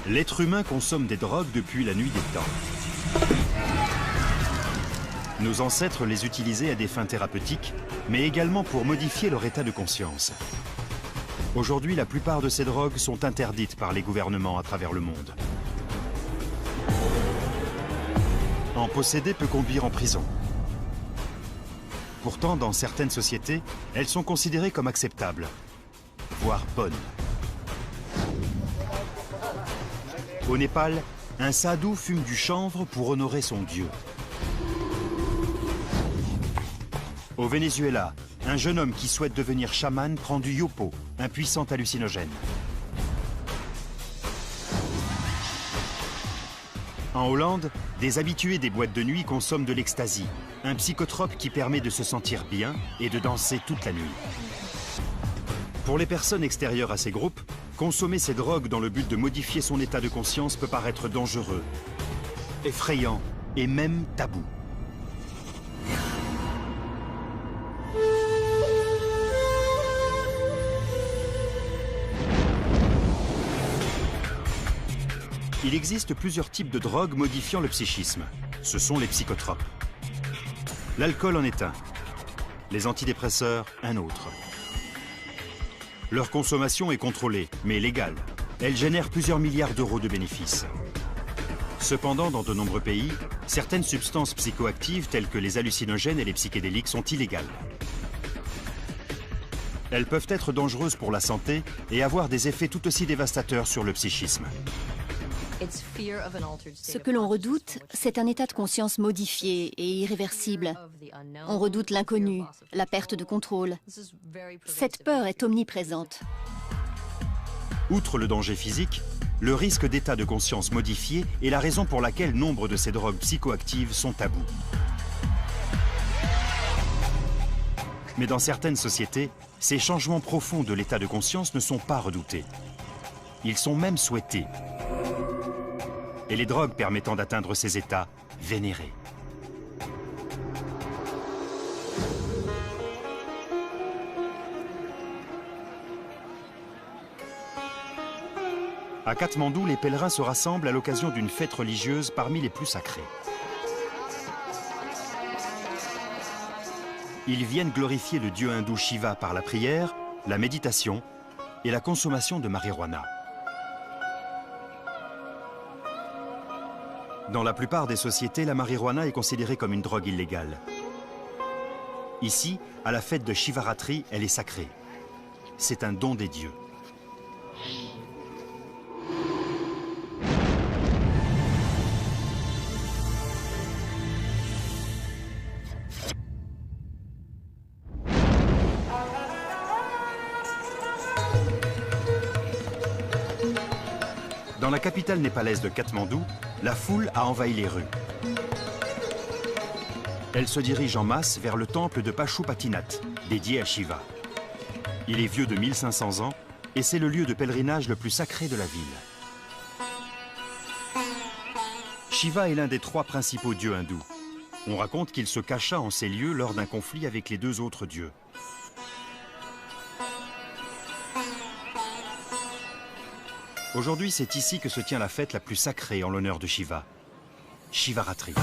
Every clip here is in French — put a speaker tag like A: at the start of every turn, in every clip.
A: L'être humain consomme des drogues depuis la nuit des temps. Nos ancêtres les utilisaient à des fins thérapeutiques, mais également pour modifier leur état de conscience. Aujourd'hui, la plupart de ces drogues sont interdites par les gouvernements à travers le monde. En posséder peut conduire en prison. Pourtant, dans certaines sociétés, elles sont considérées comme acceptables, voire bonnes. Au Népal, un sadhu fume du chanvre pour honorer son dieu. Au Venezuela, un jeune homme qui souhaite devenir chaman prend du yopo, un puissant hallucinogène. En Hollande, des habitués des boîtes de nuit consomment de l'ecstasy, un psychotrope qui permet de se sentir bien et de danser toute la nuit. Pour les personnes extérieures à ces groupes, consommer ces drogues dans le but de modifier son état de conscience peut paraître dangereux, effrayant et même tabou. Il existe plusieurs types de drogues modifiant le psychisme. Ce sont les psychotropes. L'alcool en est un. Les antidépresseurs, un autre. Leur consommation est contrôlée, mais légale. Elle génère plusieurs milliards d'euros de bénéfices. Cependant, dans de nombreux pays, certaines substances psychoactives telles que les hallucinogènes et les psychédéliques sont illégales. Elles peuvent être dangereuses pour la santé et avoir des effets tout aussi dévastateurs sur le psychisme.
B: Ce que l'on redoute, c'est un état de conscience modifié et irréversible. On redoute l'inconnu, la perte de contrôle. Cette peur est omniprésente.
A: Outre le danger physique, le risque d'état de conscience modifié est la raison pour laquelle nombre de ces drogues psychoactives sont tabous. Mais dans certaines sociétés, ces changements profonds de l'état de conscience ne sont pas redoutés. Ils sont même souhaités. Et les drogues permettant d'atteindre ces états vénérés. À Katmandou, les pèlerins se rassemblent à l'occasion d'une fête religieuse parmi les plus sacrées. Ils viennent glorifier le dieu hindou Shiva par la prière, la méditation et la consommation de marijuana. Dans la plupart des sociétés, la marijuana est considérée comme une drogue illégale. Ici, à la fête de Shivaratri, elle est sacrée. C'est un don des dieux. Dans la capitale népalaise de Katmandou, la foule a envahi les rues. Elle se dirige en masse vers le temple de Pashupatinath, dédié à Shiva. Il est vieux de 1500 ans et c'est le lieu de pèlerinage le plus sacré de la ville. Shiva est l'un des 3 principaux dieux hindous. On raconte qu'il se cacha en ces lieux lors d'un conflit avec les 2 autres dieux. Aujourd'hui, c'est ici que se tient la fête la plus sacrée en l'honneur de Shiva, Shivaratri.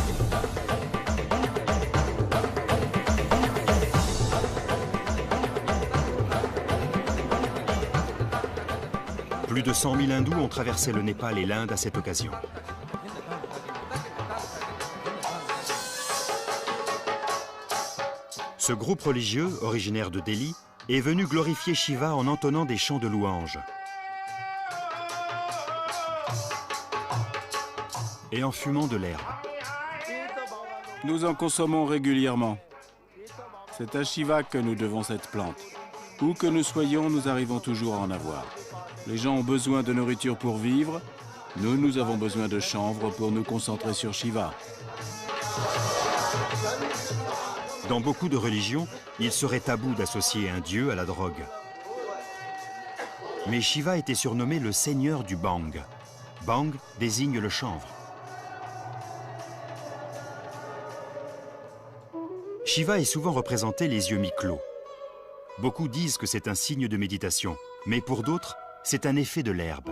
A: Plus de 100 000 hindous ont traversé le Népal et l'Inde à cette occasion. Ce groupe religieux, originaire de Delhi, est venu glorifier Shiva en entonnant des chants de louanges. Et en fumant de l'herbe.
C: Nous en consommons régulièrement. C'est à Shiva que nous devons cette plante. Où que nous soyons, nous arrivons toujours à en avoir. Les gens ont besoin de nourriture pour vivre. Nous avons besoin de chanvre pour nous concentrer sur Shiva.
A: Dans beaucoup de religions, il serait tabou d'associer un dieu à la drogue. Mais Shiva était surnommé le seigneur du bang. Bang désigne le chanvre. Shiva est souvent représenté les yeux mi-clos. Beaucoup disent que c'est un signe de méditation, mais pour d'autres, c'est un effet de l'herbe.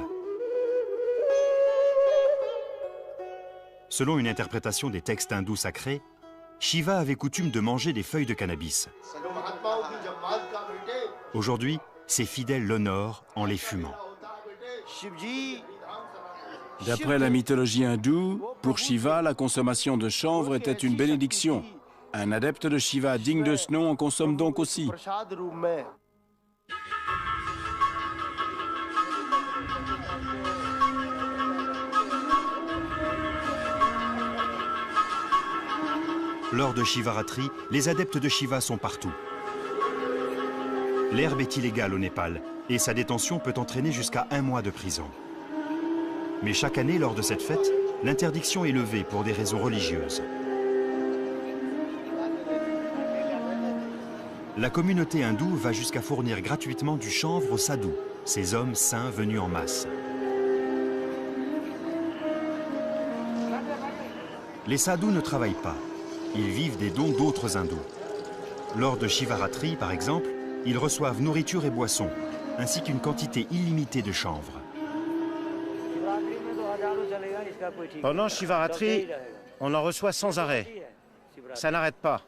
A: Selon une interprétation des textes hindous sacrés, Shiva avait coutume de manger des feuilles de cannabis. Aujourd'hui, ses fidèles l'honorent en les fumant.
C: D'après la mythologie hindoue, pour Shiva, la consommation de chanvre était une bénédiction. Un adepte de Shiva digne de ce nom en consomme donc aussi.
A: Lors de Shivaratri, les adeptes de Shiva sont partout. L'herbe est illégale au Népal et sa détention peut entraîner jusqu'à 1 mois de prison. Mais chaque année, lors de cette fête, l'interdiction est levée pour des raisons religieuses. La communauté hindoue va jusqu'à fournir gratuitement du chanvre aux sadhus, ces hommes saints venus en masse. Les sadhus ne travaillent pas. Ils vivent des dons d'autres hindous. Lors de Shivaratri, par exemple, ils reçoivent nourriture et boissons, ainsi qu'une quantité illimitée de chanvre.
D: Pendant Shivaratri, on en reçoit sans arrêt. Ça n'arrête pas.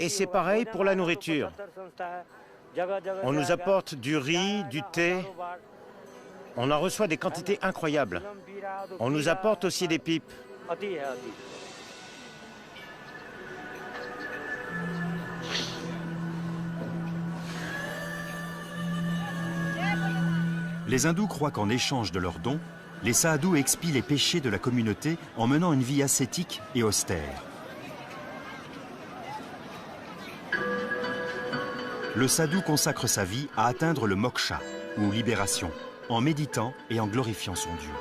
D: Et c'est pareil pour la nourriture. On nous apporte du riz, du thé. On en reçoit des quantités incroyables. On nous apporte aussi des pipes.
A: Les hindous croient qu'en échange de leurs dons, les sadhus expient les péchés de la communauté en menant une vie ascétique et austère. Le sadhu consacre sa vie à atteindre le moksha, ou libération, en méditant et en glorifiant son Dieu.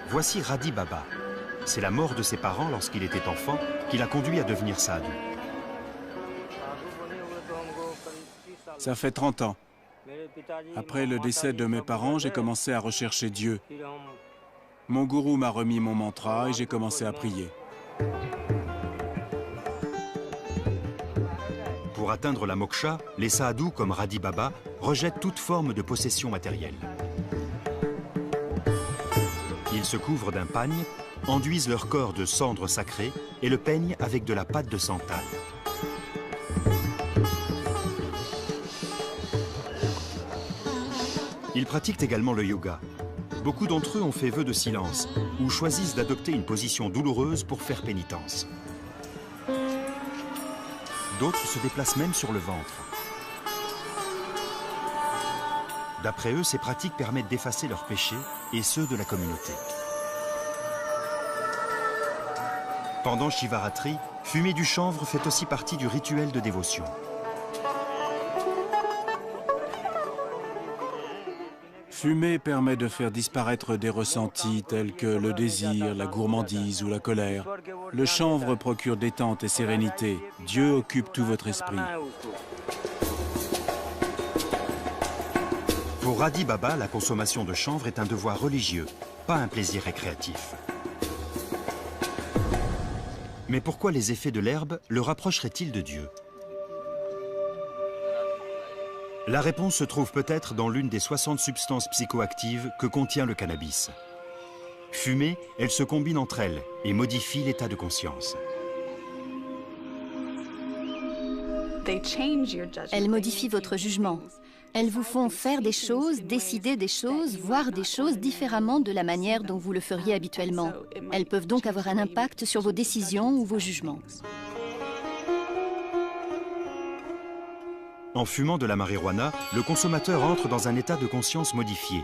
A: Voici Radhi Baba. C'est la mort de ses parents lorsqu'il était enfant qui l'a conduit à devenir sadhu.
C: Ça fait 30 ans. Après le décès de mes parents, j'ai commencé à rechercher Dieu. Mon gourou m'a remis mon mantra et j'ai commencé à prier.
A: Pour atteindre la moksha, les sadhus comme Radhi Baba rejettent toute forme de possession matérielle. Ils se couvrent d'un pagne, enduisent leur corps de cendres sacrées et le peignent avec de la pâte de santal. Ils pratiquent également le yoga. Beaucoup d'entre eux ont fait vœu de silence ou choisissent d'adopter une position douloureuse pour faire pénitence. D'autres se déplacent même sur le ventre. D'après eux, ces pratiques permettent d'effacer leurs péchés et ceux de la communauté. Pendant Shivaratri, fumer du chanvre fait aussi partie du rituel de dévotion.
C: Fumer permet de faire disparaître des ressentis tels que le désir, la gourmandise ou la colère. Le chanvre procure détente et sérénité. Dieu occupe tout votre esprit.
A: Pour Radhi Baba, la consommation de chanvre est un devoir religieux, pas un plaisir récréatif. Mais pourquoi les effets de l'herbe le rapprocheraient-ils de Dieu? La réponse se trouve peut-être dans l'une des 60 substances psychoactives que contient le cannabis. Fumée, elles se combinent entre elles et modifient l'état de conscience.
B: Elles modifient votre jugement. Elles vous font faire des choses, décider des choses, voir des choses différemment de la manière dont vous le feriez habituellement. Elles peuvent donc avoir un impact sur vos décisions ou vos jugements.
A: En fumant de la marijuana, le consommateur entre dans un état de conscience modifié.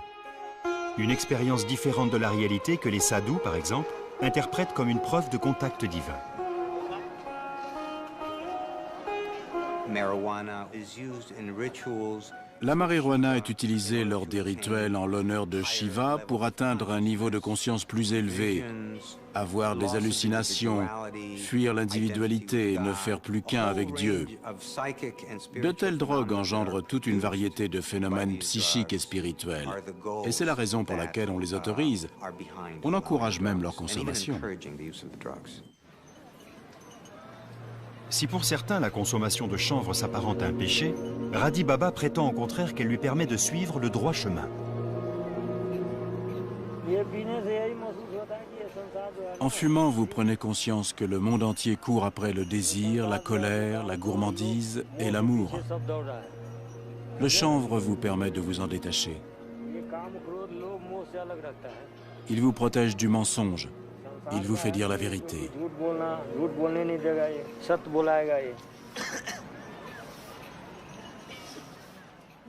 A: Une expérience différente de la réalité que les sadhus, par exemple, interprètent comme une preuve de contact divin.
C: La marijuana est utilisée lors des rituels en l'honneur de Shiva pour atteindre un niveau de conscience plus élevé, avoir des hallucinations, fuir l'individualité et ne faire plus qu'un avec Dieu. De telles drogues engendrent toute une variété de phénomènes psychiques et spirituels. Et c'est la raison pour laquelle on les autorise. On encourage même leur consommation.
A: Si pour certains la consommation de chanvre s'apparente à un péché, Radhi Baba prétend au contraire qu'elle lui permet de suivre le droit chemin.
C: En fumant, vous prenez conscience que le monde entier court après le désir, la colère, la gourmandise et l'amour. Le chanvre vous permet de vous en détacher. Il vous protège du mensonge. Il vous fait dire la vérité.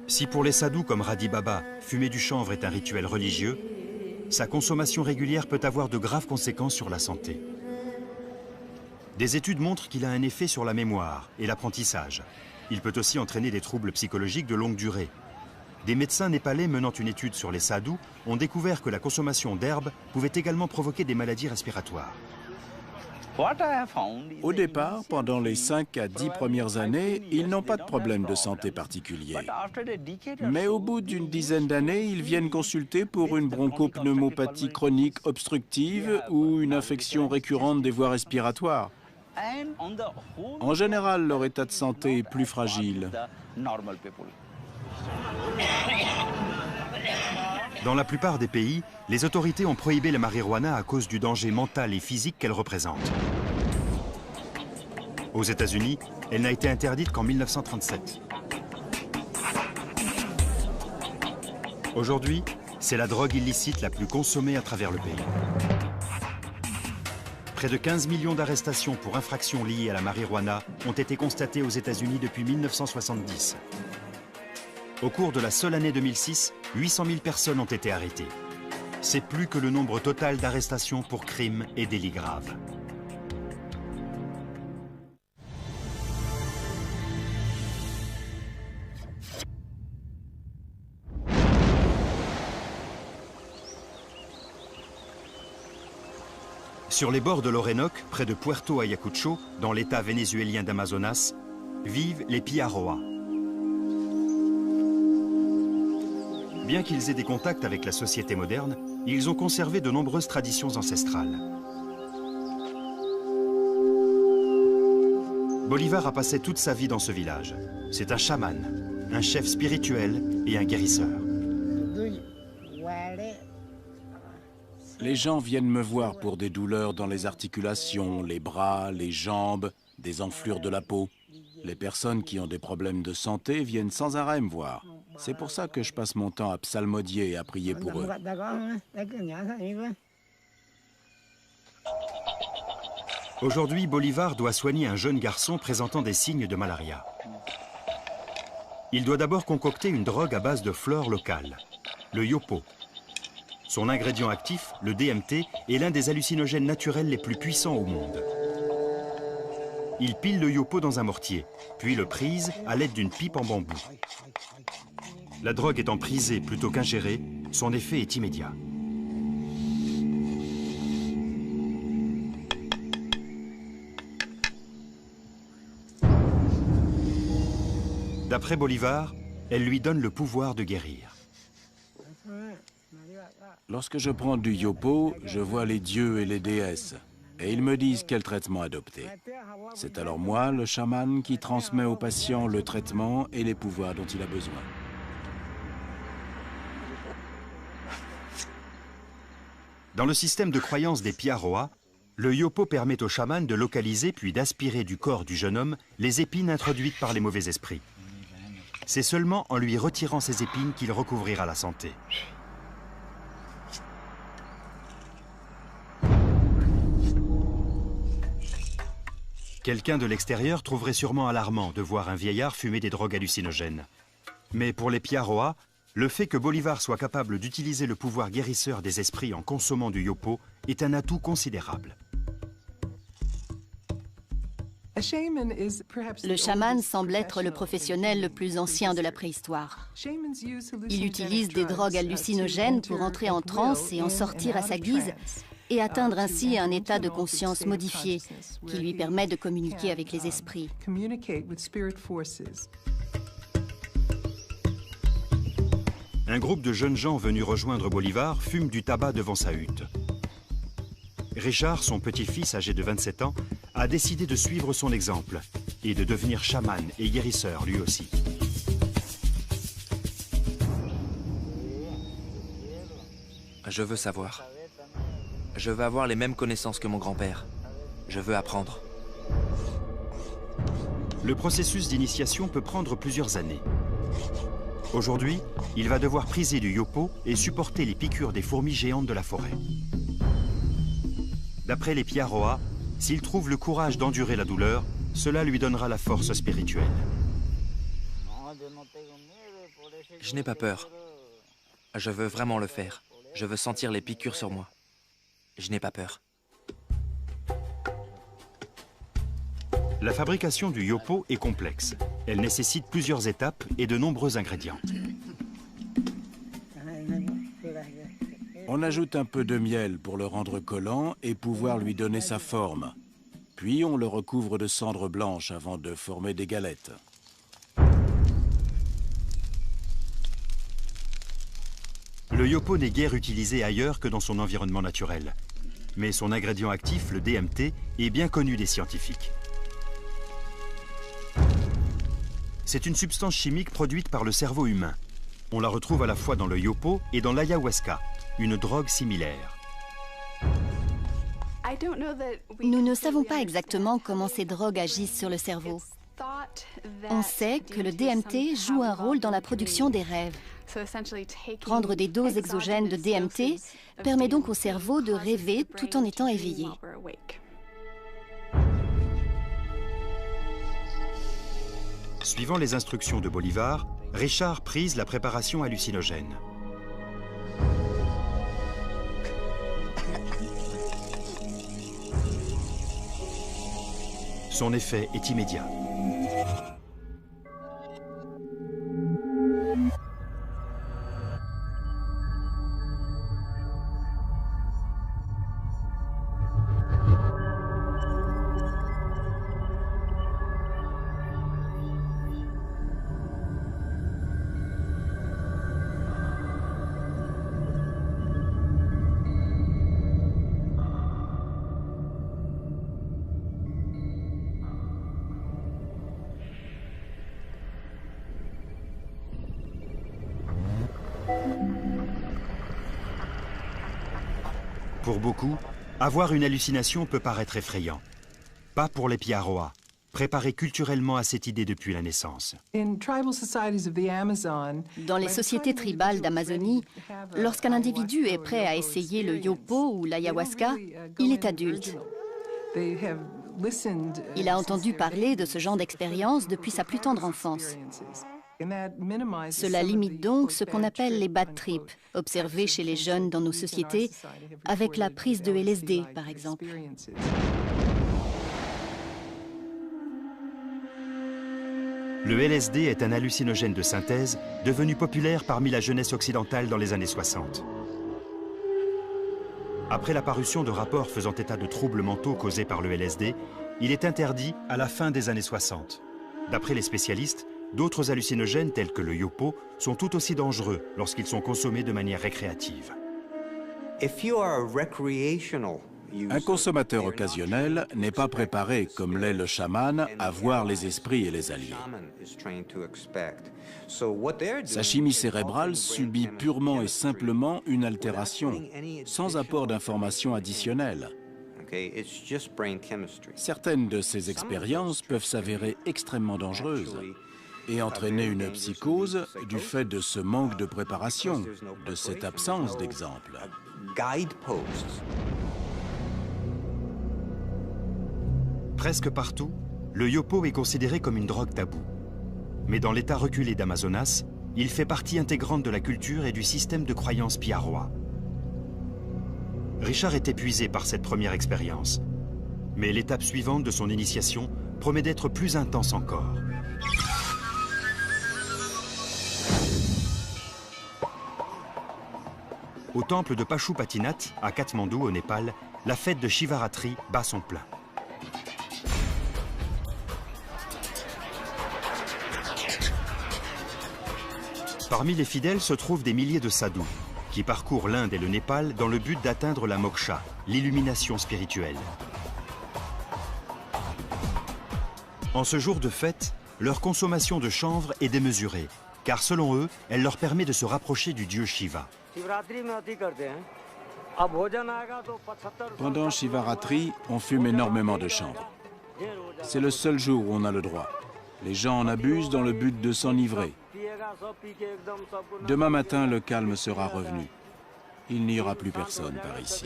A: Si pour les sadhus comme Radhi Baba, fumer du chanvre est un rituel religieux, sa consommation régulière peut avoir de graves conséquences sur la santé. Des études montrent qu'il a un effet sur la mémoire et l'apprentissage. Il peut aussi entraîner des troubles psychologiques de longue durée. Des médecins népalais menant une étude sur les sadhus ont découvert que la consommation d'herbes pouvait également provoquer des maladies respiratoires.
C: Au départ, pendant les 5 à 10 premières années, ils n'ont pas de problème de santé particulier. Mais au bout d'une dizaine d'années, ils viennent consulter pour une bronchopneumopathie chronique obstructive ou une infection récurrente des voies respiratoires. En général, leur état de santé est plus fragile.
A: Dans la plupart des pays, les autorités ont prohibé la marijuana à cause du danger mental et physique qu'elle représente. Aux États-Unis, elle n'a été interdite qu'en 1937. Aujourd'hui, c'est la drogue illicite la plus consommée à travers le pays. Près de 15 millions d'arrestations pour infractions liées à la marijuana ont été constatées aux États-Unis depuis 1970. Au cours de la seule année 2006, 800 000 personnes ont été arrêtées. C'est plus que le nombre total d'arrestations pour crimes et délits graves. Sur les bords de l'Orénoque, près de Puerto Ayacucho, dans l'état vénézuélien d'Amazonas, vivent les Piaroa. Bien qu'ils aient des contacts avec la société moderne, ils ont conservé de nombreuses traditions ancestrales. Bolivar a passé toute sa vie dans ce village. C'est un chaman, un chef spirituel et un guérisseur.
C: Les gens viennent me voir pour des douleurs dans les articulations, les bras, les jambes, des enflures de la peau. Les personnes qui ont des problèmes de santé viennent sans arrêt me voir. C'est pour ça que je passe mon temps à psalmodier et à prier pour eux.
A: Aujourd'hui, Bolivar doit soigner un jeune garçon présentant des signes de malaria. Il doit d'abord concocter une drogue à base de fleurs locales, le yopo. Son ingrédient actif, le DMT, est l'un des hallucinogènes naturels les plus puissants au monde. Il pile le yopo dans un mortier, puis le prise à l'aide d'une pipe en bambou. La drogue étant prisée plutôt qu'ingérée, son effet est immédiat. D'après Bolivar, elle lui donne le pouvoir de guérir.
C: Lorsque je prends du yopo, je vois les dieux et les déesses. Et ils me disent quel traitement adopter. C'est alors moi, le chaman, qui transmet au patient le traitement et les pouvoirs dont il a besoin.
A: Dans le système de croyance des Piaroa, le yopo permet au chaman de localiser puis d'aspirer du corps du jeune homme les épines introduites par les mauvais esprits. C'est seulement en lui retirant ces épines qu'il recouvrira la santé. Quelqu'un de l'extérieur trouverait sûrement alarmant de voir un vieillard fumer des drogues hallucinogènes. Mais pour les Piaroa, le fait que Bolivar soit capable d'utiliser le pouvoir guérisseur des esprits en consommant du yopo est un atout considérable.
B: Le chaman semble être le professionnel le plus ancien de la préhistoire. Il utilise des drogues hallucinogènes pour entrer en transe et en sortir à sa guise et atteindre ainsi un état de conscience modifié qui lui permet de communiquer avec les esprits.
A: Un groupe de jeunes gens venus rejoindre Bolivar fume du tabac devant sa hutte. Richard, son petit-fils âgé de 27 ans, a décidé de suivre son exemple et de devenir chaman et guérisseur lui aussi.
E: Je veux savoir. Je veux avoir les mêmes connaissances que mon grand-père. Je veux apprendre.
A: Le processus d'initiation peut prendre plusieurs années. Aujourd'hui, il va devoir priser du yopo et supporter les piqûres des fourmis géantes de la forêt. D'après les Piaroa, s'il trouve le courage d'endurer la douleur, cela lui donnera la force spirituelle.
E: Je n'ai pas peur. Je veux vraiment le faire. Je veux sentir les piqûres sur moi. Je n'ai pas peur.
A: La fabrication du yopo est complexe. Elle nécessite plusieurs étapes et de nombreux ingrédients.
C: On ajoute un peu de miel pour le rendre collant et pouvoir lui donner sa forme. Puis on le recouvre de cendre blanche avant de former des galettes.
A: Le yopo n'est guère utilisé ailleurs que dans son environnement naturel. Mais son ingrédient actif, le DMT, est bien connu des scientifiques. C'est une substance chimique produite par le cerveau humain. On la retrouve à la fois dans le yopo et dans l'ayahuasca, une drogue similaire.
B: Nous ne savons pas exactement comment ces drogues agissent sur le cerveau. On sait que le DMT joue un rôle dans la production des rêves. Prendre des doses exogènes de DMT permet donc au cerveau de rêver tout en étant éveillé.
A: Suivant les instructions de Bolivar, Richard prise la préparation hallucinogène. Son effet est immédiat. Pour beaucoup, avoir une hallucination peut paraître effrayant. Pas pour les Piaroa, préparés culturellement à cette idée depuis la naissance.
B: Dans les sociétés tribales d'Amazonie, lorsqu'un individu est prêt à essayer le yopo ou l'ayahuasca, il est adulte. Il a entendu parler de ce genre d'expérience depuis sa plus tendre enfance. Cela limite donc ce qu'on appelle les bad trips, observés chez les jeunes dans nos sociétés, avec la prise de LSD, par exemple.
A: Le LSD est un hallucinogène de synthèse devenu populaire parmi la jeunesse occidentale dans les années 60. Après la parution de rapports faisant état de troubles mentaux causés par le LSD, il est interdit à la fin des années 60. D'après les spécialistes, d'autres hallucinogènes tels que le yopo sont tout aussi dangereux lorsqu'ils sont consommés de manière récréative.
C: Un consommateur occasionnel n'est pas préparé, comme l'est le chaman, à voir les esprits et les alliés. Sa chimie cérébrale subit purement et simplement une altération, sans apport d'informations additionnelles. Certaines de ces expériences peuvent s'avérer extrêmement dangereuses et entraîner une psychose du fait de ce manque de préparation, de cette absence d'exemple.
A: Presque partout, le yopo est considéré comme une drogue taboue. Mais dans l'état reculé d'Amazonas, il fait partie intégrante de la culture et du système de croyances Piaroa. Richard est épuisé par cette première expérience. Mais l'étape suivante de son initiation promet d'être plus intense encore. Au temple de Pashupatinath, à Katmandou, au Népal, la fête de Shivaratri bat son plein. Parmi les fidèles se trouvent des milliers de sadhus, qui parcourent l'Inde et le Népal dans le but d'atteindre la moksha, l'illumination spirituelle. En ce jour de fête, leur consommation de chanvre est démesurée, car selon eux, elle leur permet de se rapprocher du dieu Shiva.
C: Pendant Shivaratri, on fume énormément de chanvre. C'est le seul jour où on a le droit. Les gens en abusent dans le but de s'enivrer. Demain matin, le calme sera revenu. Il n'y aura plus personne par ici.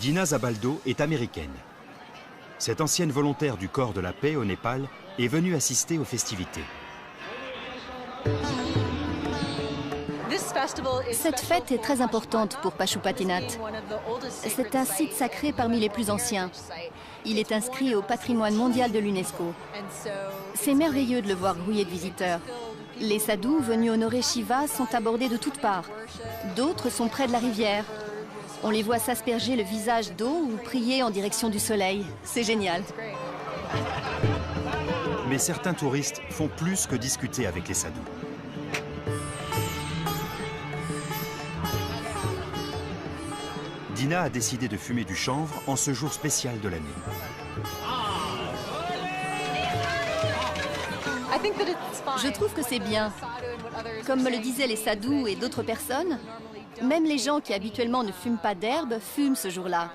A: Dina Zabaldo est américaine. Cette ancienne volontaire du corps de la paix au Népal est venue assister aux festivités.
B: Cette fête est très importante pour Pashupatinath. C'est un site sacré parmi les plus anciens. Il est inscrit au patrimoine mondial de l'UNESCO. C'est merveilleux de le voir grouillé de visiteurs. Les sadhus venus honorer Shiva sont abordés de toutes parts. D'autres sont près de la rivière. On les voit s'asperger le visage d'eau ou prier en direction du soleil. C'est génial.
A: Mais certains touristes font plus que discuter avec les sadhus. Dina a décidé de fumer du chanvre en ce jour spécial de l'année.
B: Je trouve que c'est bien. Comme me le disaient les sadhus et d'autres personnes, même les gens qui habituellement ne fument pas d'herbe fument ce jour-là.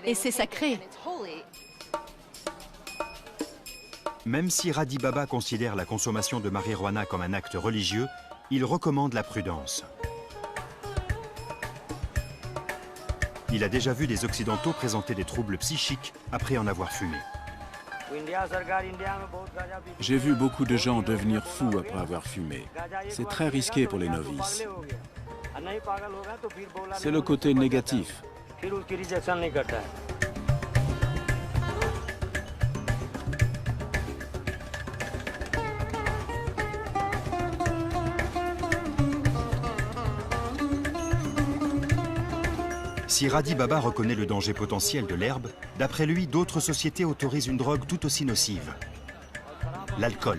B: Et c'est sacré.
A: Même si Radhi Baba considère la consommation de marijuana comme un acte religieux, il recommande la prudence. Il a déjà vu des Occidentaux présenter des troubles psychiques après en avoir fumé.
C: J'ai vu beaucoup de gens devenir fous après avoir fumé. C'est très risqué pour les novices. C'est le côté négatif.
A: Si Radhi Baba reconnaît le danger potentiel de l'herbe, d'après lui, d'autres sociétés autorisent une drogue tout aussi nocive, l'alcool.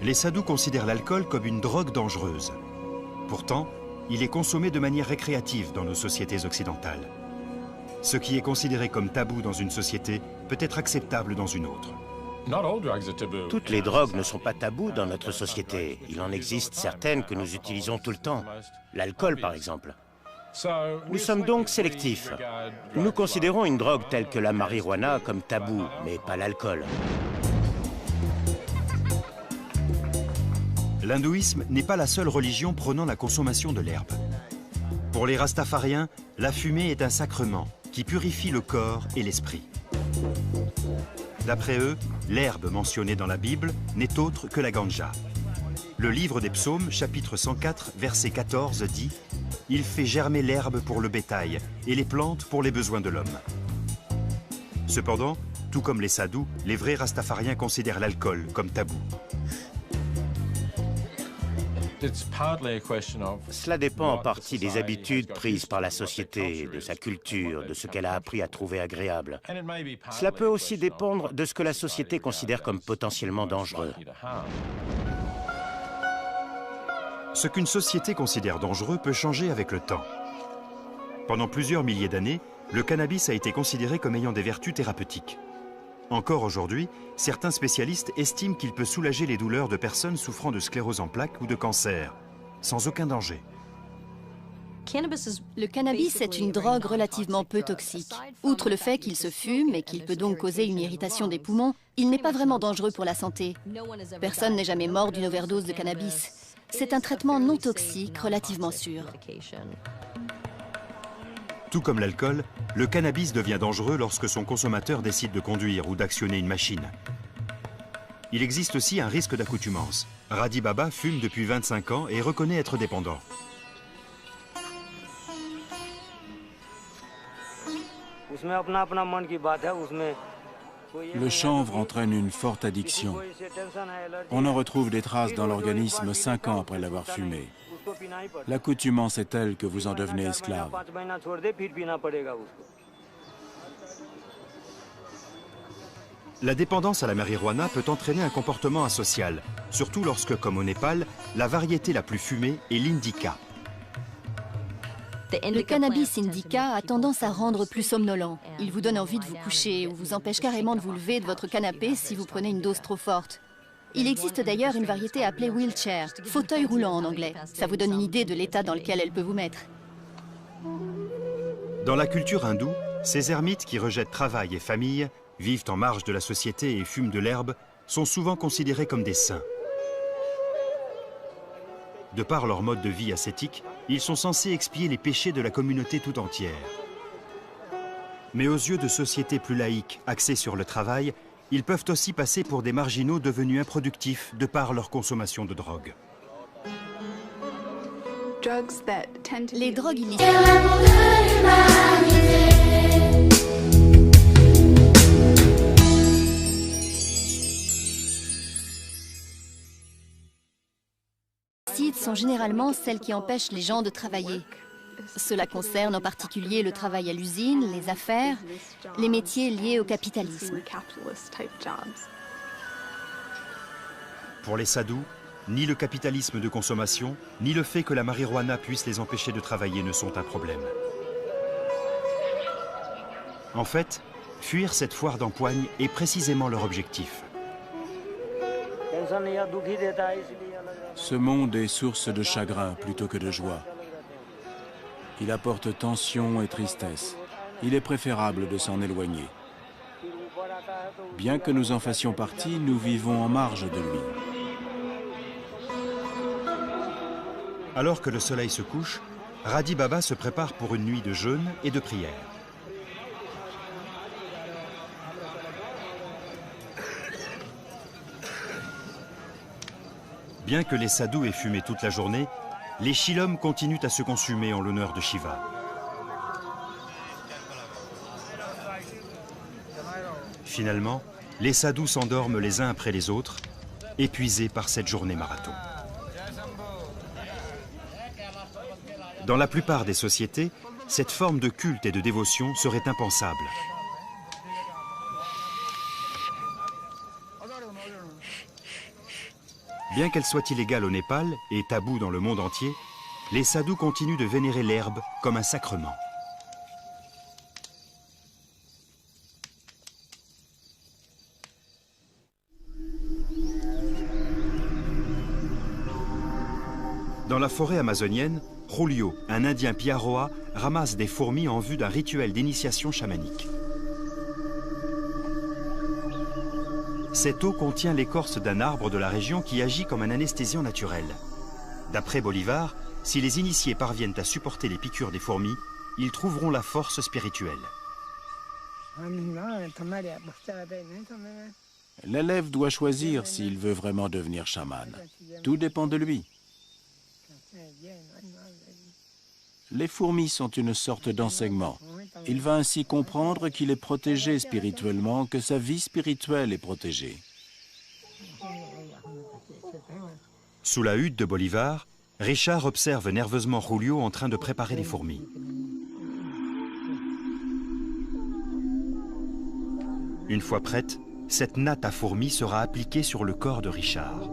A: Les sadhus considèrent l'alcool comme une drogue dangereuse. Pourtant, il est consommé de manière récréative dans nos sociétés occidentales. Ce qui est considéré comme tabou dans une société peut être acceptable dans une autre.
D: Toutes les drogues ne sont pas tabous dans notre société. Il en existe certaines que nous utilisons tout le temps. L'alcool, par exemple. Nous sommes donc sélectifs. Nous considérons une drogue telle que la marijuana comme tabou, mais pas l'alcool.
A: L'hindouisme n'est pas la seule religion prônant la consommation de l'herbe. Pour les rastafariens, la fumée est un sacrement qui purifie le corps et l'esprit. D'après eux, l'herbe mentionnée dans la Bible n'est autre que la ganja. Le livre des psaumes, chapitre 104, verset 14, dit « Il fait germer l'herbe pour le bétail et les plantes pour les besoins de l'homme ». Cependant, tout comme les sadhus, les vrais rastafariens considèrent l'alcool comme tabou.
D: Cela dépend en partie des habitudes prises par la société, de sa culture, de ce qu'elle a appris à trouver agréable. Cela peut aussi dépendre de ce que la société considère comme potentiellement dangereux.
A: Ce qu'une société considère dangereux peut changer avec le temps. Pendant plusieurs milliers d'années, le cannabis a été considéré comme ayant des vertus thérapeutiques. Encore aujourd'hui, certains spécialistes estiment qu'il peut soulager les douleurs de personnes souffrant de sclérose en plaques ou de cancer, sans aucun danger.
B: Le cannabis est une drogue relativement peu toxique. Outre le fait qu'il se fume et qu'il peut donc causer une irritation des poumons, il n'est pas vraiment dangereux pour la santé. Personne n'est jamais mort d'une overdose de cannabis. C'est un traitement non toxique, relativement sûr.
A: Tout comme l'alcool, le cannabis devient dangereux lorsque son consommateur décide de conduire ou d'actionner une machine. Il existe aussi un risque d'accoutumance. Radhi Baba fume depuis 25 ans et reconnaît être dépendant.
C: Le chanvre entraîne une forte addiction. On en retrouve des traces dans l'organisme 5 ans après l'avoir fumé. L'accoutumance est telle que vous en devenez esclave.
A: La dépendance à la marijuana peut entraîner un comportement asocial, surtout lorsque, comme au Népal, la variété la plus fumée est l'indica.
B: Le cannabis indica a tendance à rendre plus somnolent. Il vous donne envie de vous coucher ou vous empêche carrément de vous lever de votre canapé si vous prenez une dose trop forte. Il existe d'ailleurs une variété appelée wheelchair, fauteuil roulant en anglais. Ça vous donne une idée de l'état dans lequel elle peut vous mettre.
A: Dans la culture hindoue, ces ermites qui rejettent travail et famille, vivent en marge de la société et fument de l'herbe, sont souvent considérés comme des saints. De par leur mode de vie ascétique, ils sont censés expier les péchés de la communauté tout entière. Mais aux yeux de sociétés plus laïques, axées sur le travail, ils peuvent aussi passer pour des marginaux devenus improductifs de par leur consommation de drogue.
B: Les drogues illicites. sont généralement celles qui empêchent les gens de travailler. Cela concerne en particulier le travail à l'usine, les affaires, les métiers liés au capitalisme.
A: Pour les sadhus, ni le capitalisme de consommation, ni le fait que la marijuana puisse les empêcher de travailler ne sont un problème. En fait, fuir cette foire d'empoigne est précisément leur objectif.
C: Ce monde est source de chagrin plutôt que de joie. Il apporte tension et tristesse. Il est préférable de s'en éloigner. Bien que nous en fassions partie, nous vivons en marge de lui.
A: Alors que le soleil se couche, Radhi Baba se prépare pour une nuit de jeûne et de prière. Bien que les sadhus aient fumé toute la journée, les chillums continuent à se consumer en l'honneur de Shiva. Finalement, les sadhus s'endorment les uns après les autres, épuisés par cette journée marathon. Dans la plupart des sociétés, cette forme de culte et de dévotion serait impensable. Bien qu'elle soit illégale au Népal et taboue dans le monde entier, les sadhus continuent de vénérer l'herbe comme un sacrement. Dans la forêt amazonienne, Julio, un Indien Piaroa, ramasse des fourmis en vue d'un rituel d'initiation chamanique. Cette eau contient l'écorce d'un arbre de la région qui agit comme un anesthésiant naturel. D'après Bolivar, si les initiés parviennent à supporter les piqûres des fourmis, ils trouveront la force spirituelle.
C: L'élève doit choisir s'il veut vraiment devenir chaman. Tout dépend de lui. Les fourmis sont une sorte d'enseignement. Il va ainsi comprendre qu'il est protégé spirituellement, que sa vie spirituelle est protégée.
A: Sous la hutte de Bolivar, Richard observe nerveusement Julio en train de préparer les fourmis. Une fois prête, cette natte à fourmis sera appliquée sur le corps de Richard.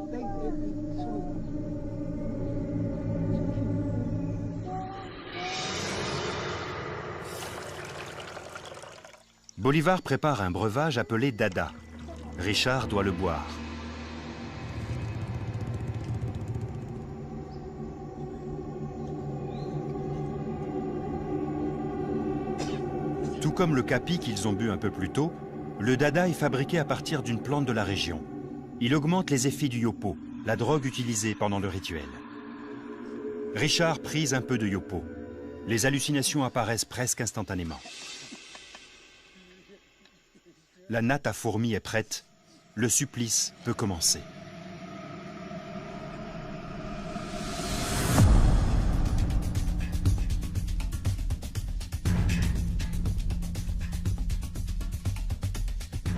A: Bolivar prépare un breuvage appelé Dada. Richard doit le boire. Tout comme le capi qu'ils ont bu un peu plus tôt, le Dada est fabriqué à partir d'une plante de la région. Il augmente les effets du yopo, la drogue utilisée pendant le rituel. Richard prise un peu de yopo. Les hallucinations apparaissent presque instantanément. La natte à fourmis est prête, le supplice peut commencer.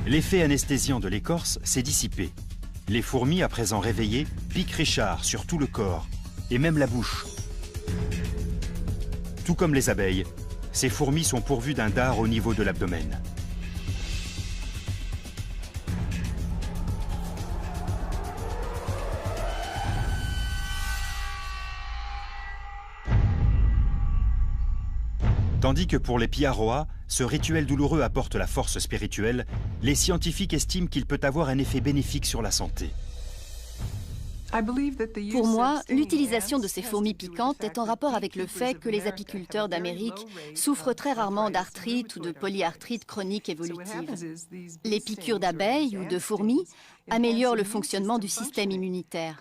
A: L'effet anesthésiant de l'écorce s'est dissipé. Les fourmis, à présent réveillées, piquent Richard sur tout le corps, et même la bouche. Tout comme les abeilles, ces fourmis sont pourvues d'un dard au niveau de l'abdomen. Tandis que pour les Piaroa, ce rituel douloureux apporte la force spirituelle, les scientifiques estiment qu'il peut avoir un effet bénéfique sur la santé.
B: Pour moi, l'utilisation de ces fourmis piquantes est en rapport avec le fait que les apiculteurs d'Amérique souffrent très rarement d'arthrite ou de polyarthrite chronique évolutive. Les piqûres d'abeilles ou de fourmis améliorent le fonctionnement du système immunitaire.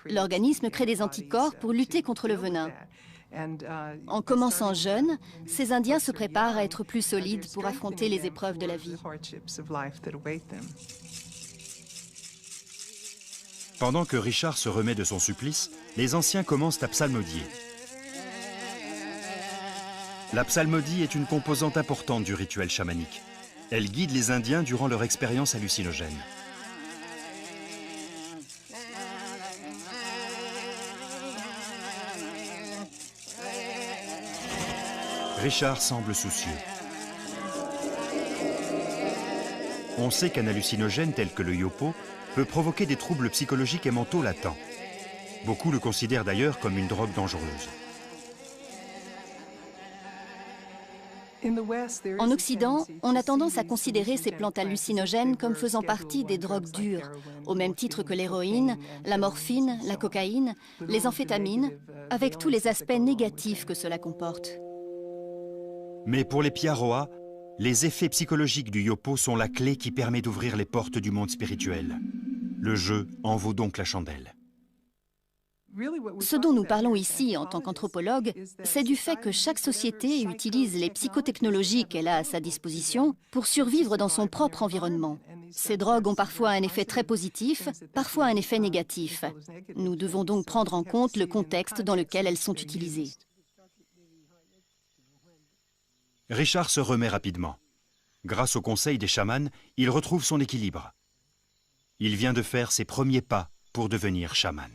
B: L'organisme crée des anticorps pour lutter contre le venin. En commençant jeune, ces Indiens se préparent à être plus solides pour affronter les épreuves de la vie.
A: Pendant que Richard se remet de son supplice, les anciens commencent à psalmodier. La psalmodie est une composante importante du rituel chamanique. Elle guide les Indiens durant leur expérience hallucinogène. Richard semble soucieux. On sait qu'un hallucinogène tel que le yopo peut provoquer des troubles psychologiques et mentaux latents. Beaucoup le considèrent d'ailleurs comme une drogue dangereuse.
B: En Occident, on a tendance à considérer ces plantes hallucinogènes comme faisant partie des drogues dures, au même titre que l'héroïne, la morphine, la cocaïne, les amphétamines, avec tous les aspects négatifs que cela comporte.
A: Mais pour les Piaroa, les effets psychologiques du yopo sont la clé qui permet d'ouvrir les portes du monde spirituel. Le jeu en vaut donc la chandelle.
B: Ce dont nous parlons ici en tant qu'anthropologues, c'est du fait que chaque société utilise les psychotechnologies qu'elle a à sa disposition pour survivre dans son propre environnement. Ces drogues ont parfois un effet très positif, parfois un effet négatif. Nous devons donc prendre en compte le contexte dans lequel elles sont utilisées.
A: Richard se remet rapidement. Grâce au conseil des chamans, il retrouve son équilibre. Il vient de faire ses premiers pas pour devenir chaman.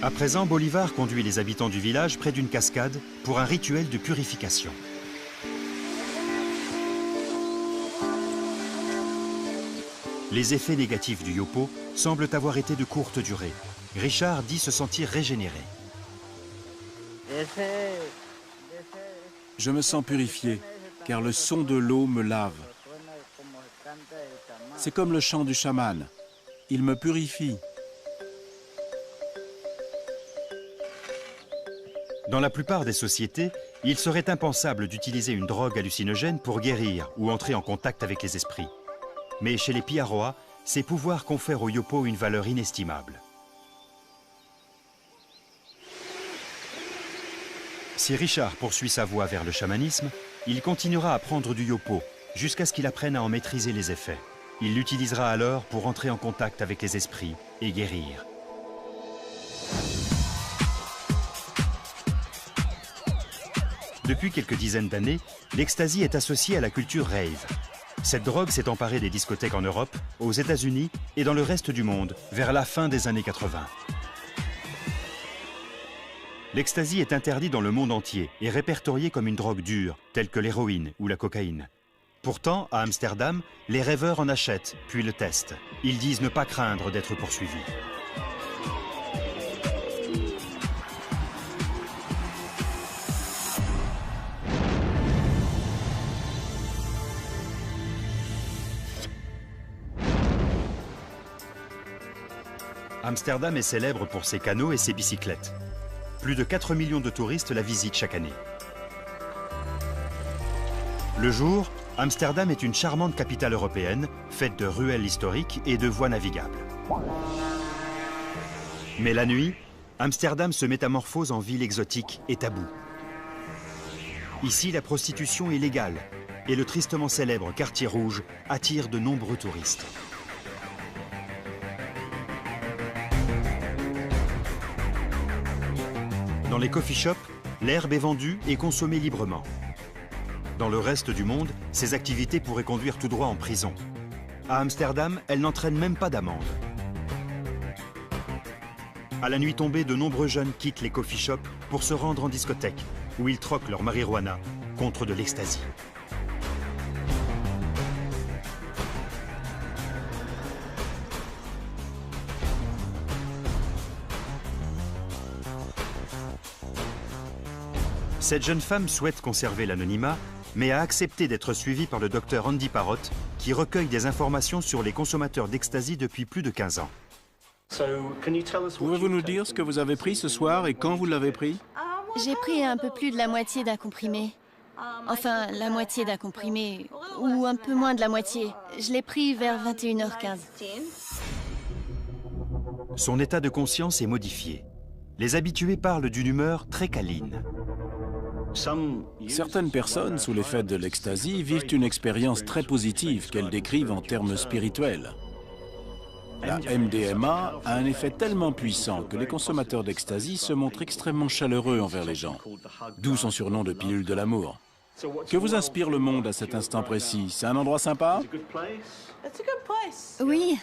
A: À présent, Bolivar conduit les habitants du village près d'une cascade pour un rituel de purification. Les effets négatifs du yopo semblent avoir été de courte durée. Richard dit se sentir régénéré.
C: Je me sens purifié, car le son de l'eau me lave. C'est comme le chant du chaman. Il me purifie.
A: Dans la plupart des sociétés, il serait impensable d'utiliser une drogue hallucinogène pour guérir ou entrer en contact avec les esprits. Mais chez les Piaroa, ces pouvoirs confèrent au yopo une valeur inestimable. Si Richard poursuit sa voie vers le chamanisme, il continuera à prendre du yopo jusqu'à ce qu'il apprenne à en maîtriser les effets. Il l'utilisera alors pour entrer en contact avec les esprits et guérir. Depuis quelques dizaines d'années, l'ecstasy est associée à la culture rave. Cette drogue s'est emparée des discothèques en Europe, aux États-Unis et dans le reste du monde vers la fin des années 80. L'ecstasy est interdit dans le monde entier et répertorié comme une drogue dure, telle que l'héroïne ou la cocaïne. Pourtant, à Amsterdam, les rêveurs en achètent, puis le testent. Ils disent ne pas craindre d'être poursuivis. Amsterdam est célèbre pour ses canaux et ses bicyclettes. Plus de 4 millions de touristes la visitent chaque année. Le jour, Amsterdam est une charmante capitale européenne, faite de ruelles historiques et de voies navigables. Mais la nuit, Amsterdam se métamorphose en ville exotique et taboue. Ici, la prostitution est légale et le tristement célèbre quartier rouge attire de nombreux touristes. Dans les coffee shops, l'herbe est vendue et consommée librement. Dans le reste du monde, ces activités pourraient conduire tout droit en prison. À Amsterdam, elles n'entraînent même pas d'amende. À la nuit tombée, de nombreux jeunes quittent les coffee shops pour se rendre en discothèque, où ils troquent leur marijuana contre de l'ecstasy. Cette jeune femme souhaite conserver l'anonymat, mais a accepté d'être suivie par le docteur Andy Parrott, qui recueille des informations sur les consommateurs d'ecstasy depuis plus de 15 ans.
C: Pouvez-vous nous dire ce que vous avez pris ce soir et quand vous l'avez pris?
B: J'ai pris un peu plus de la moitié d'un comprimé. Enfin, la moitié d'un comprimé, ou un peu moins de la moitié. Je l'ai pris vers 21h15.
A: Son état de conscience est modifié. Les habitués parlent d'une humeur très câline.
C: Certaines personnes, sous l'effet de l'ecstasy, vivent une expérience très positive qu'elles décrivent en termes spirituels. La MDMA a un effet tellement puissant que les consommateurs d'ecstasy se montrent extrêmement chaleureux envers les gens, d'où son surnom de pilule de l'amour. Que vous inspire le monde à cet instant précis? C'est un endroit sympa?
B: Oui,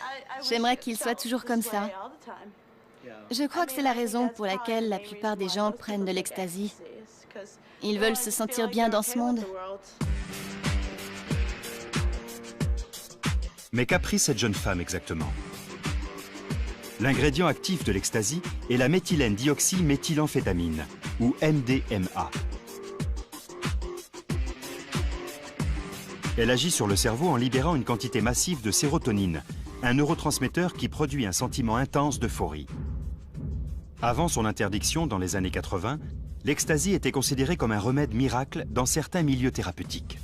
B: j'aimerais qu'il soit toujours comme ça. Je crois que c'est la raison pour laquelle la plupart des gens prennent de l'ecstasy. Ils veulent se sentir bien dans ce monde.
A: Mais qu'a pris cette jeune femme exactement? L'ingrédient actif de l'ecstasy est la méthylène dioxyméthylamphétamine, ou MDMA. Elle agit sur le cerveau en libérant une quantité massive de sérotonine, un neurotransmetteur qui produit un sentiment intense d'euphorie. Avant son interdiction dans les années 80, l'ecstasy était considéré comme un remède miracle dans certains milieux thérapeutiques.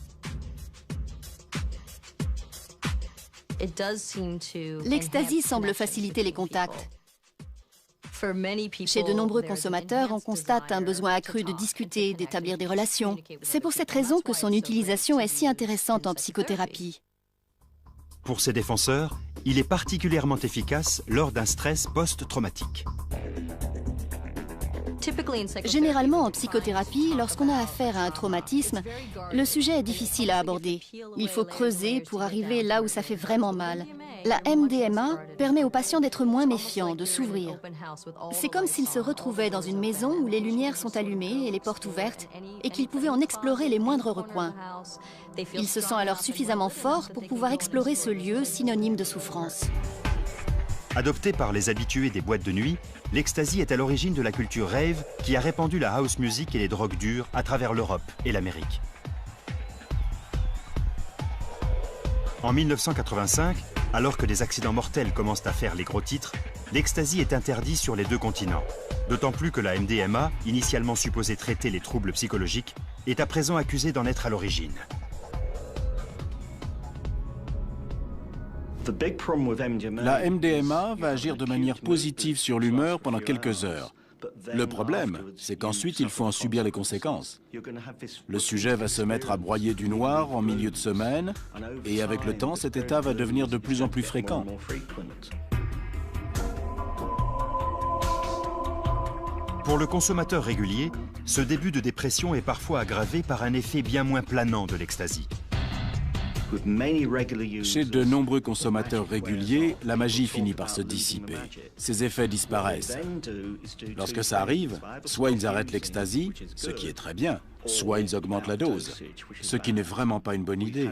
B: L'ecstasy semble faciliter les contacts. Chez de nombreux consommateurs, on constate un besoin accru de discuter, d'établir des relations. C'est pour cette raison que son utilisation est si intéressante en psychothérapie.
A: Pour ses défenseurs, il est particulièrement efficace lors d'un stress post-traumatique.
B: Généralement, en psychothérapie, lorsqu'on a affaire à un traumatisme, le sujet est difficile à aborder. Il faut creuser pour arriver là où ça fait vraiment mal. La MDMA permet aux patients d'être moins méfiants, de s'ouvrir. C'est comme s'ils se retrouvaient dans une maison où les lumières sont allumées et les portes ouvertes, et qu'ils pouvaient en explorer les moindres recoins. Ils se sentent alors suffisamment forts pour pouvoir explorer ce lieu synonyme de souffrance.
A: Adopté par les habitués des boîtes de nuit, l'ecstasy est à l'origine de la culture rave qui a répandu la house music et les drogues dures à travers l'Europe et l'Amérique. En 1985, alors que des accidents mortels commencent à faire les gros titres, l'ecstasy est interdit sur les deux continents. D'autant plus que la MDMA, initialement supposée traiter les troubles psychologiques, est à présent accusée d'en être à l'origine.
C: La MDMA va agir de manière positive sur l'humeur pendant quelques heures. Le problème, c'est qu'ensuite, il faut en subir les conséquences. Le sujet va se mettre à broyer du noir en milieu de semaine, et avec le temps, cet état va devenir de plus en plus fréquent.
A: Pour le consommateur régulier, ce début de dépression est parfois aggravé par un effet bien moins planant de l'ecstasy.
C: Chez de nombreux consommateurs réguliers, la magie finit par se dissiper. Ces effets disparaissent. Lorsque ça arrive, soit ils arrêtent l'ecstasy, ce qui est très bien, soit ils augmentent la dose, ce qui n'est vraiment pas une bonne idée.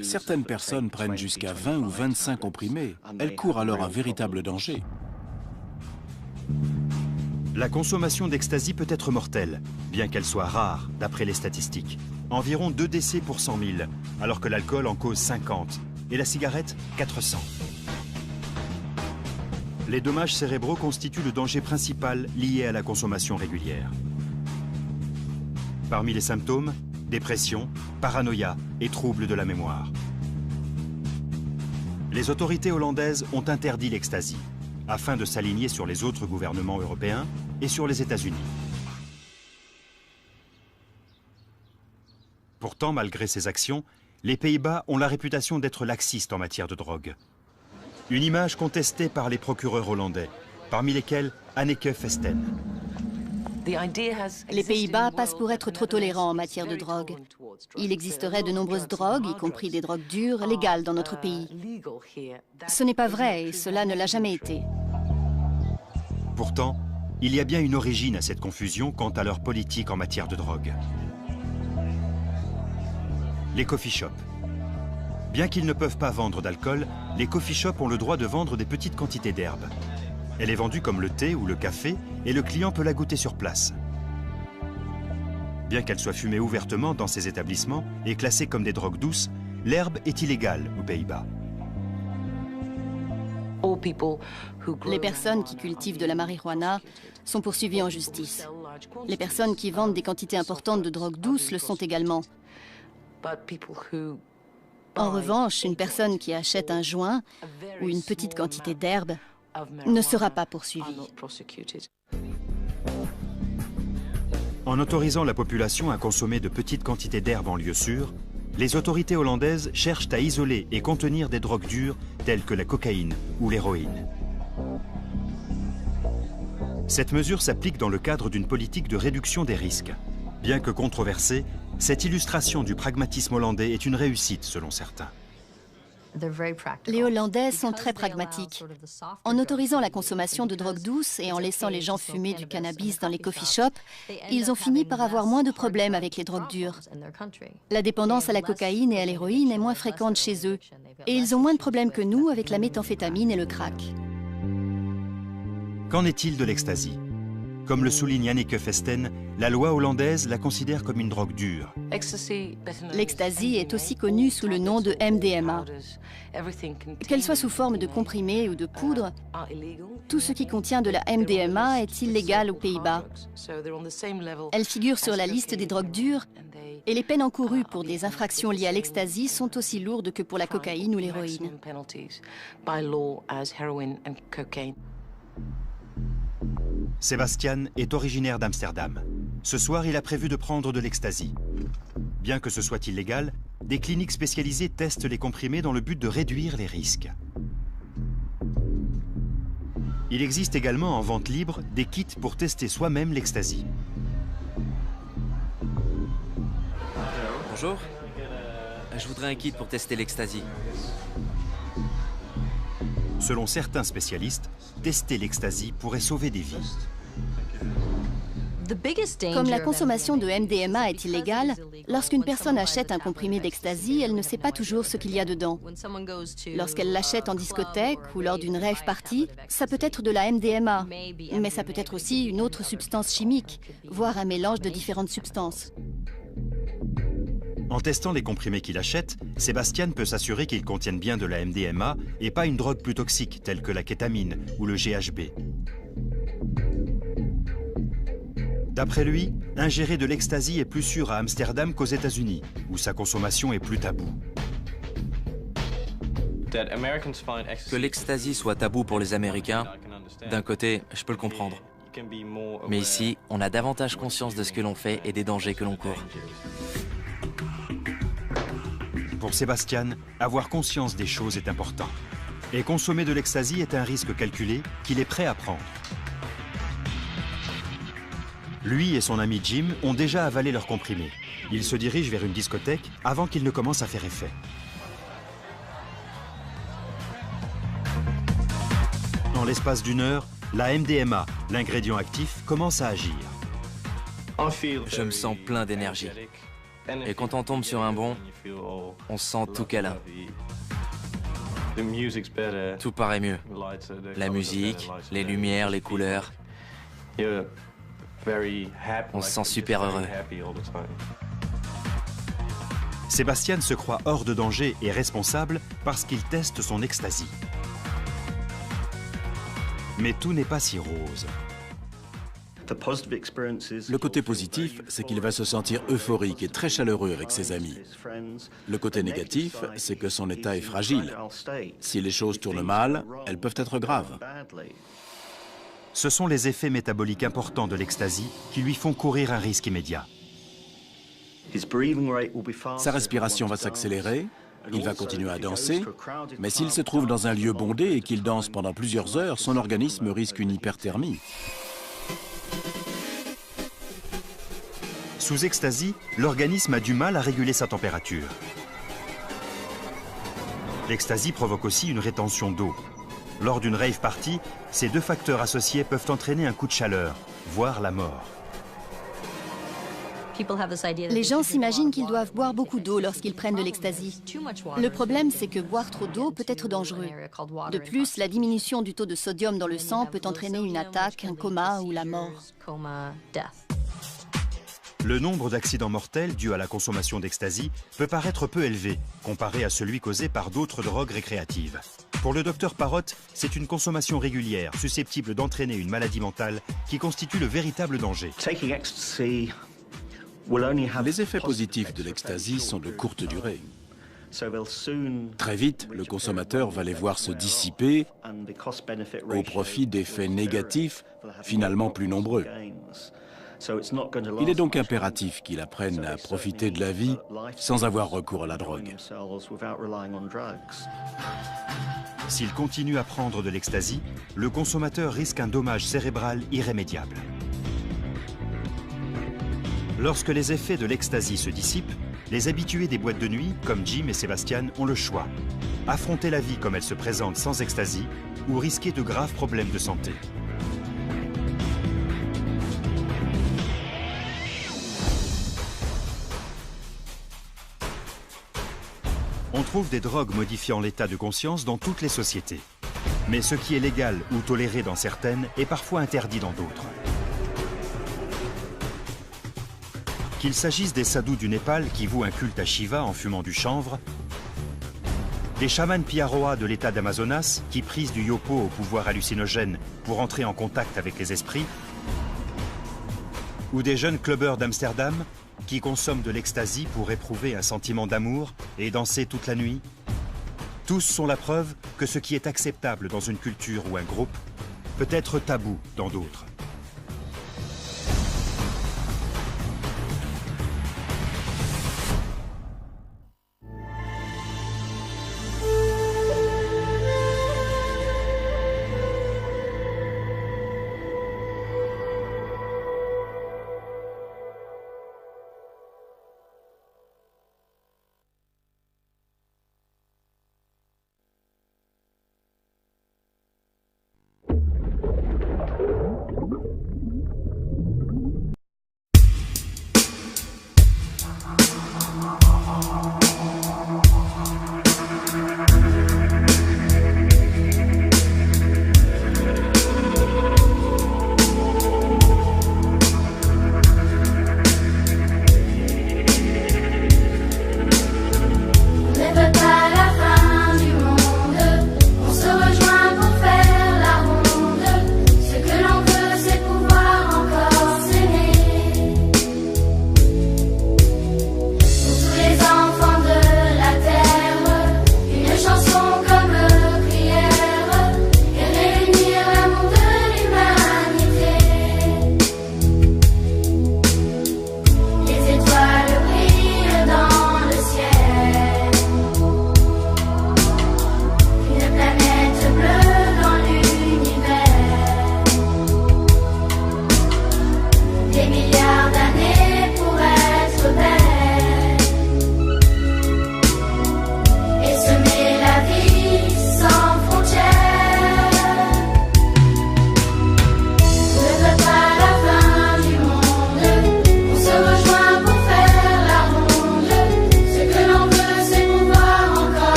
C: Certaines personnes prennent jusqu'à 20 ou 25 comprimés. Elles courent alors un véritable danger.
A: La consommation d'ecstasy peut être mortelle, bien qu'elle soit rare, d'après les statistiques. Environ 2 décès pour 100 000, alors que l'alcool en cause 50, et la cigarette 400. Les dommages cérébraux constituent le danger principal lié à la consommation régulière. Parmi les symptômes, dépression, paranoïa et troubles de la mémoire. Les autorités hollandaises ont interdit l'ecstasy, afin de s'aligner sur les autres gouvernements européens et sur les États-Unis. Pourtant, malgré ces actions, les Pays-Bas ont la réputation d'être laxistes en matière de drogue. Une image contestée par les procureurs hollandais, parmi lesquels Anneke Vesten.
B: Les Pays-Bas passent pour être trop tolérants en matière de drogue. Il existerait de nombreuses drogues, y compris des drogues dures, légales dans notre pays. Ce n'est pas vrai et cela ne l'a jamais été.
A: Pourtant, il y a bien une origine à cette confusion quant à leur politique en matière de drogue. Les coffee shops. Bien qu'ils ne peuvent pas vendre d'alcool, les coffee shops ont le droit de vendre des petites quantités d'herbe. Elle est vendue comme le thé ou le café et le client peut la goûter sur place. Bien qu'elle soit fumée ouvertement dans ces établissements et classée comme des drogues douces, l'herbe est illégale aux Pays-Bas.
B: Les personnes qui cultivent de la marijuana sont poursuivies en justice. Les personnes qui vendent des quantités importantes de drogue douce le sont également. En revanche, une personne qui achète un joint ou une petite quantité d'herbe ne sera pas poursuivie.
A: En autorisant la population à consommer de petites quantités d'herbe en lieu sûr, les autorités hollandaises cherchent à isoler et contenir des drogues dures telles que la cocaïne ou l'héroïne. Cette mesure s'applique dans le cadre d'une politique de réduction des risques. Bien que controversée, cette illustration du pragmatisme hollandais est une réussite selon certains.
B: Les Hollandais sont très pragmatiques. En autorisant la consommation de drogue douce et en laissant les gens fumer du cannabis dans les coffee shops, ils ont fini par avoir moins de problèmes avec les drogues dures. La dépendance à la cocaïne et à l'héroïne est moins fréquente chez eux. Et ils ont moins de problèmes que nous avec la méthamphétamine et le crack.
A: Qu'en est-il de l'ecstasy? Comme le souligne Anneke Vesten, la loi hollandaise la considère comme une drogue dure.
B: L'ecstasy est aussi connue sous le nom de MDMA. Qu'elle soit sous forme de comprimé ou de poudre, tout ce qui contient de la MDMA est illégal aux Pays-Bas. Elle figure sur la liste des drogues dures et les peines encourues pour des infractions liées à l'ecstasy sont aussi lourdes que pour la cocaïne ou l'héroïne.
A: Sebastian est originaire d'Amsterdam. Ce soir, il a prévu de prendre de l'ecstasy. Bien que ce soit illégal, des cliniques spécialisées testent les comprimés dans le but de réduire les risques. Il existe également en vente libre des kits pour tester soi-même l'ecstasy.
E: Bonjour. Je voudrais un kit pour tester l'ecstasy.
A: Selon certains spécialistes, tester l'ecstasy pourrait sauver des vies.
B: Comme la consommation de MDMA est illégale, lorsqu'une personne achète un comprimé d'ecstasy, elle ne sait pas toujours ce qu'il y a dedans. Lorsqu'elle l'achète en discothèque ou lors d'une rave party, ça peut être de la MDMA, mais ça peut être aussi une autre substance chimique, voire un mélange de différentes substances.
A: En testant les comprimés qu'il achète, Sébastien peut s'assurer qu'ils contiennent bien de la MDMA et pas une drogue plus toxique telle que la kétamine ou le GHB. D'après lui, ingérer de l'ecstasy est plus sûr à Amsterdam qu'aux États-Unis, où sa consommation est plus taboue.
E: Que l'ecstasy soit tabou pour les Américains, d'un côté, je peux le comprendre. Mais ici, on a davantage conscience de ce que l'on fait et des dangers que l'on court.
A: Pour Sébastien, avoir conscience des choses est important. Et consommer de l'ecstasy est un risque calculé qu'il est prêt à prendre. Lui et son ami Jim ont déjà avalé leur comprimé. Ils se dirigent vers une discothèque avant qu'il ne commence à faire effet. En l'espace d'une heure, la MDMA, l'ingrédient actif, commence à agir.
E: Je me sens plein d'énergie. Et quand on tombe sur un bon, on se sent tout câlin. Tout paraît mieux. La musique, les lumières, les couleurs. On se sent super heureux.
A: Sébastien se croit hors de danger et responsable parce qu'il teste son ecstasy. Mais tout n'est pas si rose.
C: Le côté positif, c'est qu'il va se sentir euphorique et très chaleureux avec ses amis. Le côté négatif, c'est que son état est fragile. Si les choses tournent mal, elles peuvent être graves.
A: Ce sont les effets métaboliques importants de l'ecstasy qui lui font courir un risque immédiat.
C: Sa respiration va s'accélérer, il va continuer à danser, mais s'il se trouve dans un lieu bondé et qu'il danse pendant plusieurs heures, son organisme risque une hyperthermie.
A: Sous ecstasy, l'organisme a du mal à réguler sa température. L'ecstasy provoque aussi une rétention d'eau. Lors d'une rave party, ces deux facteurs associés peuvent entraîner un coup de chaleur, voire la mort.
B: Les gens s'imaginent qu'ils doivent boire beaucoup d'eau lorsqu'ils prennent de l'ecstasy. Le problème, c'est que boire trop d'eau peut être dangereux. De plus, la diminution du taux de sodium dans le sang peut entraîner une attaque, un coma ou la mort.
A: Le nombre d'accidents mortels dus à la consommation d'ecstasy peut paraître peu élevé, comparé à celui causé par d'autres drogues récréatives. Pour le docteur Parrott, c'est une consommation régulière, susceptible d'entraîner une maladie mentale qui constitue le véritable danger.
C: Les effets positifs de l'ecstasy sont de courte durée. Très vite, le consommateur va les voir se dissiper au profit d'effets négatifs, finalement plus nombreux. Il est donc impératif qu'il apprenne à profiter de la vie sans avoir recours à la drogue.
A: S'il continue à prendre de l'ecstasy, le consommateur risque un dommage cérébral irrémédiable. Lorsque les effets de l'ecstasy se dissipent, les habitués des boîtes de nuit, comme Jim et Sébastien, ont le choix. Affronter la vie comme elle se présente sans ecstasy ou risquer de graves problèmes de santé. On trouve des drogues modifiant l'état de conscience dans toutes les sociétés. Mais ce qui est légal ou toléré dans certaines est parfois interdit dans d'autres. Qu'il s'agisse des sadhus du Népal qui vouent un culte à Shiva en fumant du chanvre, des chamans Piaroa de l'état d'Amazonas qui prisent du yopo au pouvoir hallucinogène pour entrer en contact avec les esprits, ou des jeunes clubbers d'Amsterdam qui consomment de l'ecstasy pour éprouver un sentiment d'amour et danser toute la nuit. Tous sont la preuve que ce qui est acceptable dans une culture ou un groupe peut être tabou dans d'autres.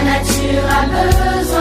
F: nature a besoin